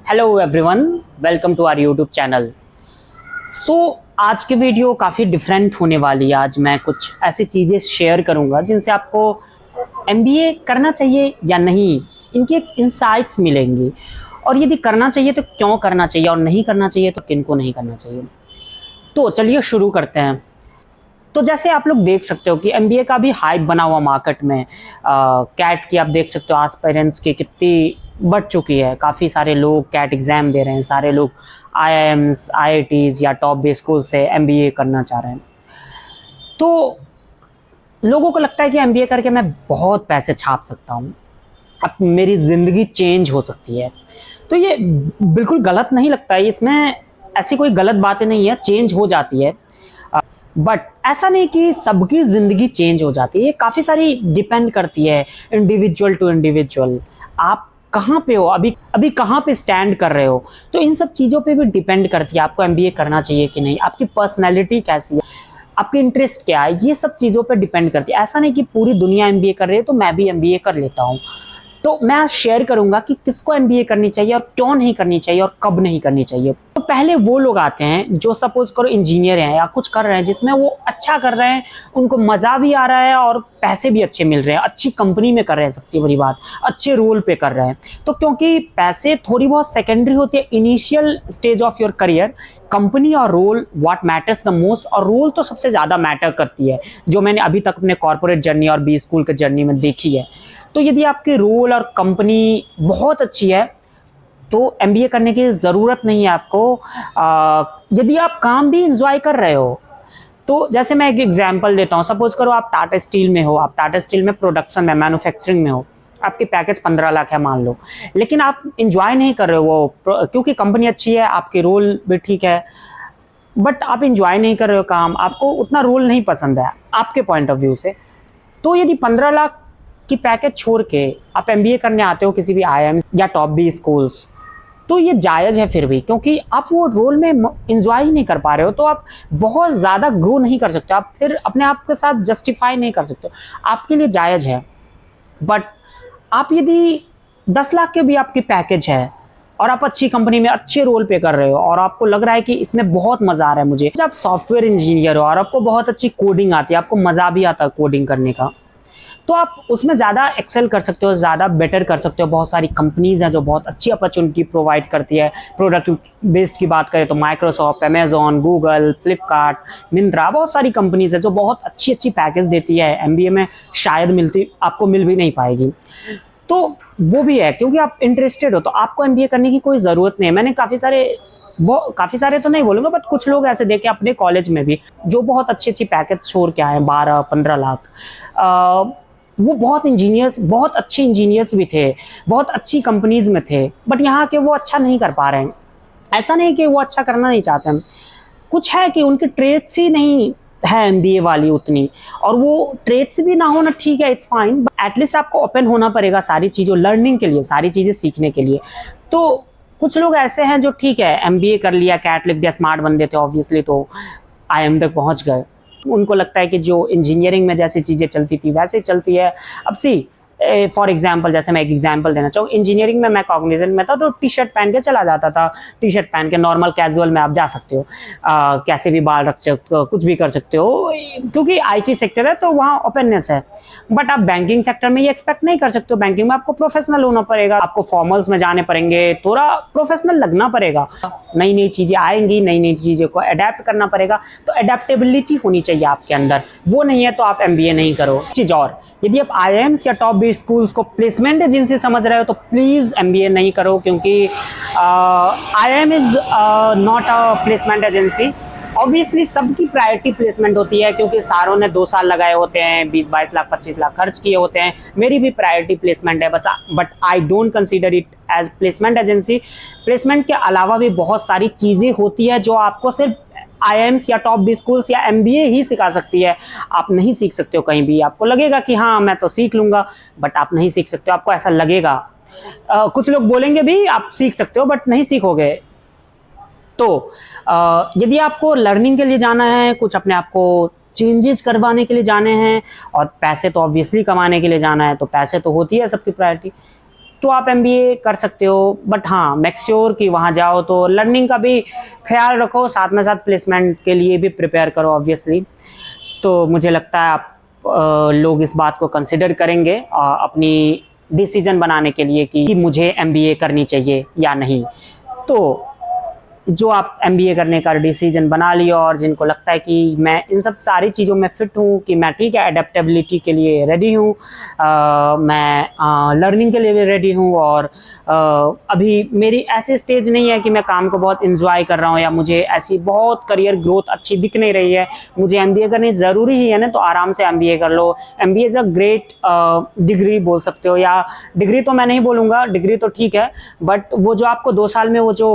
Hello everyone, welcome to our YouTube channel. आज की video काफ़ी डिफरेंट होने वाली है। आज मैं कुछ ऐसी चीज़ें शेयर करूंगा जिनसे आपको एमबीए करना चाहिए या नहीं, इनकी एक इंसाइट्स मिलेंगी, और यदि करना चाहिए तो क्यों करना चाहिए और नहीं करना चाहिए तो किन को नहीं करना चाहिए। तो चलिए शुरू करते हैं। तो जैसे आप लोग देख सकते हो कि एमबीए का भी हाइप बना हुआ मार्केट में। कैट की आप देख सकते हो एस्पायरेंट्स की कितनी बढ़ चुकी है। काफ़ी सारे लोग कैट एग्ज़ाम दे रहे हैं, सारे लोग आईआईएम्स, आईआईटीज़ या टॉप बेस स्कूल से एमबीए करना चाह रहे हैं। तो लोगों को लगता है कि एमबीए करके मैं बहुत पैसे छाप सकता हूँ, अब मेरी ज़िंदगी चेंज हो सकती है। तो ये बिल्कुल गलत नहीं लगता है, इसमें ऐसी कोई गलत बातें नहीं है, चेंज हो जाती है। बट ऐसा नहीं कि सबकी ज़िंदगी चेंज हो जाती है, ये काफ़ी सारी डिपेंड करती है इंडिविजुअल टू इंडिविजुअल। आप कहाँ पे हो, अभी कहाँ पे स्टैंड कर रहे हो, तो इन सब चीज़ों पे भी डिपेंड करती है आपको एमबीए करना चाहिए कि नहीं। आपकी पर्सनैलिटी कैसी है, आपकी इंटरेस्ट क्या है, ये सब चीज़ों पे डिपेंड करती है। ऐसा नहीं कि पूरी दुनिया एमबीए कर रही है तो मैं भी एमबीए कर लेता हूँ। तो मैं आज शेयर करूंगा कि किसको एमबीए करनी चाहिए और क्यों नहीं करनी चाहिए और कब नहीं करनी चाहिए। तो पहले वो लोग आते हैं जो सपोज करो इंजीनियर हैं या कुछ कर रहे हैं जिसमें वो अच्छा कर रहे हैं, उनको मज़ा भी आ रहा है और पैसे भी अच्छे मिल रहे हैं, अच्छी कंपनी में कर रहे हैं, सबसे बड़ी बात अच्छे रोल पे कर रहे हैं। तो क्योंकि पैसे थोड़ी बहुत सेकेंडरी होती है initial stage of your career, company और role what matters the most, और रोल तो सबसे ज़्यादा मैटर करती है, जो मैंने अभी तक अपने कॉर्पोरेट जर्नी और बी स्कूल के जर्नी में देखी है। तो यदि आपकी रोल और कंपनी बहुत अच्छी है तो एमबीए करने की ज़रूरत नहीं है आपको। यदि आप काम भी इंजॉय कर रहे हो, तो जैसे मैं एक एग्जांपल देता हूँ। सपोज करो आप टाटा स्टील में हो, आप टाटा स्टील में प्रोडक्शन में मैन्युफैक्चरिंग में हो, आपकी पैकेज 15 लाख है मान लो, लेकिन आप इंजॉय नहीं कर रहे हो वो, क्योंकि कंपनी अच्छी है, आपकी रोल भी ठीक है, बट आप इंजॉय नहीं कर रहे हो काम, आपको उतना रोल नहीं पसंद है आपके पॉइंट ऑफ व्यू से। तो यदि 15 लाख की पैकेज छोड़ के आप एमबीए करने आते हो किसी भी आईआईएम या टॉप बी स्कूल्स, तो ये जायज़ है फिर भी, क्योंकि आप वो रोल में इंजॉय ही नहीं कर पा रहे हो, तो आप बहुत ज़्यादा ग्रो नहीं कर सकते, आप फिर अपने आप के साथ जस्टिफाई नहीं कर सकते, आपके लिए जायज़ है। बट आप यदि 10 लाख के भी आपकी पैकेज है और आप अच्छी कंपनी में अच्छे रोल पे कर रहे हो और आपको लग रहा है कि इसमें बहुत मज़ा आ रहा है मुझे, जब आप सॉफ्टवेयर इंजीनियर हो और आपको बहुत अच्छी कोडिंग आती है, आपको मज़ा भी आता है कोडिंग करने का, तो आप उसमें ज़्यादा एक्सेल कर सकते हो, ज़्यादा बेटर कर सकते हो। बहुत सारी कंपनीज़ हैं जो बहुत अच्छी अपॉर्चुनिटी प्रोवाइड करती है। प्रोडक्ट बेस्ड की बात करें तो Microsoft, Amazon, Google, Flipkart, Myntra, बहुत सारी कंपनीज़ है जो बहुत अच्छी अच्छी पैकेज देती है। एमबीए में शायद आपको मिल भी नहीं पाएगी, तो वो भी है। क्योंकि आप इंटरेस्टेड हो तो आपको एमबीए करने की कोई ज़रूरत नहीं है। मैंने काफ़ी सारे तो नहीं बोलूँगा, बट कुछ लोग ऐसे देखे अपने कॉलेज में भी जो बहुत अच्छी अच्छी पैकेज छोड़ के आए, 12-15 लाख, वो बहुत अच्छे इंजीनियर्स भी थे, बहुत अच्छी कंपनीज में थे, बट यहाँ के वो अच्छा नहीं कर पा रहे हैं। ऐसा नहीं कि वो अच्छा करना नहीं चाहते हैं, कुछ है कि उनकी ट्रेड्स ही नहीं है एमबीए वाली उतनी, और वो ट्रेड्स भी ना होना ठीक है, इट्स फाइन, बट एटलीस्ट आपको ओपन होना पड़ेगा सारी चीज़ों लर्निंग के लिए, सारी चीज़ें सीखने के लिए। तो कुछ लोग ऐसे हैं जो ठीक है एमबीए कर लिया, कैट लिख दिया, स्मार्ट बंदे थे ऑब्वियसली, तो आईएम तक पहुँच गए। उनको लगता है कि जो इंजीनियरिंग में जैसी चीज़ें चलती थी वैसे चलती है। अब फॉर एग्जांपल, जैसे मैं एक एग्जांपल देना चाहूँ, इंजीनियरिंग में मैं कॉग्निजेंट में था तो टी शर्ट पहन के चला जाता था। टी शर्ट पहन के नॉर्मल कैजुअल में आप जा सकते हो, कैसे भी बाल रख सकते हो, कुछ भी कर सकते हो, क्योंकि आईटी सेक्टर है तो वहाँ ओपननेस है। बट आप बैंकिंग सेक्टर में ये एक्सपेक्ट नहीं कर सकते हो। बैंकिंग में आपको प्रोफेशनल होना पड़ेगा, आपको फॉर्मल्स में जाने पड़ेंगे, थोड़ा प्रोफेशनल लगना पड़ेगा, नई नई चीज़ें आएंगी, नई नई चीज़ों को अडेप्ट करना पड़ेगा। तो अडेप्टेबिलिटी होनी चाहिए आपके अंदर, वो नहीं है तो आप एमबीए नहीं करो। चीज़ और, यदि आप आईआईएम्स या टॉप स्कूल्स को प्लेसमेंट एजेंसी समझ रहे हो तो प्लीज़ एमबीए नहीं करो, क्योंकि IIM is not a placement agency. Obviously सबकी प्रायोरिटी प्लेसमेंट होती है, क्योंकि सारों ने 2 साल लगाए होते हैं, 20-22 लाख 25 लाख खर्च किए होते हैं। मेरी भी प्रायोरिटी प्लेसमेंट है, but I don't consider it as placement agency. Placement के अलावा भी बहुत सारी चीज़ें होती है जो आपको सिर्फ आईआईएम्स या टॉप बी स्कूल्स या एमबीए ही सिखा सकती है। आप नहीं सीख सकते हो कहीं भी। आपको लगेगा कि हाँ मैं तो सीख लूँगा, बट आप नहीं सीख सकते हो, आपको ऐसा लगेगा। कुछ लोग बोलेंगे भी आप सीख सकते हो, बट नहीं सीखोगे। तो यदि आपको लर्निंग के लिए जाना है, कुछ अपने आप को चेंजेस करवाने के लिए जाने हैं, और पैसे तो ऑब्वियसली कमाने के लिए जाना है, तो पैसे तो होती है सबकी प्रायोरिटी, तो आप MBA कर सकते हो। बट हाँ, मेक श्योर कि वहाँ जाओ तो लर्निंग का भी ख्याल रखो, साथ में साथ प्लेसमेंट के लिए भी प्रिपेयर करो ऑब्वियसली। तो मुझे लगता है आप लोग इस बात को कंसिडर करेंगे अपनी डिसीजन बनाने के लिए कि मुझे MBA करनी चाहिए या नहीं। तो जो आप MBA करने का डिसीजन बना लिया और जिनको लगता है कि मैं इन सब सारी चीज़ों में फ़िट हूँ, कि मैं ठीक है एडेप्टेबिलिटी के लिए रेडी हूँ, मैं लर्निंग के लिए भी रेडी हूँ, और अभी मेरी ऐसी स्टेज नहीं है कि मैं काम को बहुत इन्जॉय कर रहा हूँ या मुझे ऐसी बहुत करियर ग्रोथ अच्छी दिख नहीं रही है, मुझे MBA करनी ज़रूरी ही है ना, तो आराम से MBA कर लो। MBA is a great degree बोल सकते हो, या डिग्री तो मैं नहीं बोलूँगा, डिग्री तो ठीक है, बट वो जो आपको 2 साल में वो जो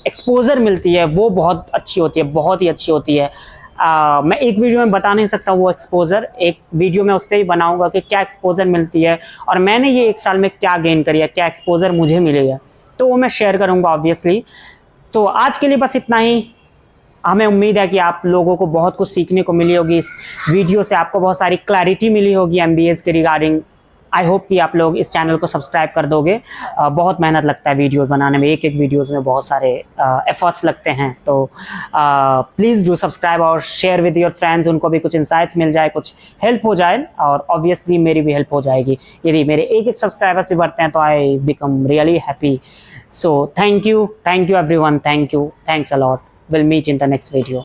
एक्सपोजर मिलती है वो बहुत अच्छी होती है, बहुत ही अच्छी होती है। मैं एक वीडियो में बता नहीं सकता वो एक्सपोजर, एक वीडियो में उस पर भी बनाऊंगा कि क्या एक्सपोजर मिलती है और मैंने ये 1 साल में क्या गेन करी है, क्या एक्सपोजर मुझे मिली है, तो वो मैं शेयर करूंगा ऑब्वियसली। तो आज के लिए बस इतना ही। हमें उम्मीद है कि आप लोगों को बहुत कुछ सीखने को मिली होगी इस वीडियो से, आपको बहुत सारी क्लैरिटी मिली होगी MBAs के रिगार्डिंग। आई होप कि आप लोग इस चैनल को सब्सक्राइब कर दोगे। बहुत मेहनत लगता है वीडियोस बनाने में, एक वीडियोस में बहुत सारे एफर्ट्स लगते हैं, तो प्लीज़ डू सब्सक्राइब और शेयर विद योर फ्रेंड्स, उनको भी कुछ इंसाइट्स मिल जाए, कुछ हेल्प हो जाए, और ऑब्वियसली मेरी भी हेल्प हो जाएगी। यदि मेरे एक सब्सक्राइबर से बढ़ते हैं तो I become really happy. So thank you everyone, thanks a lot. Will meet in the next video.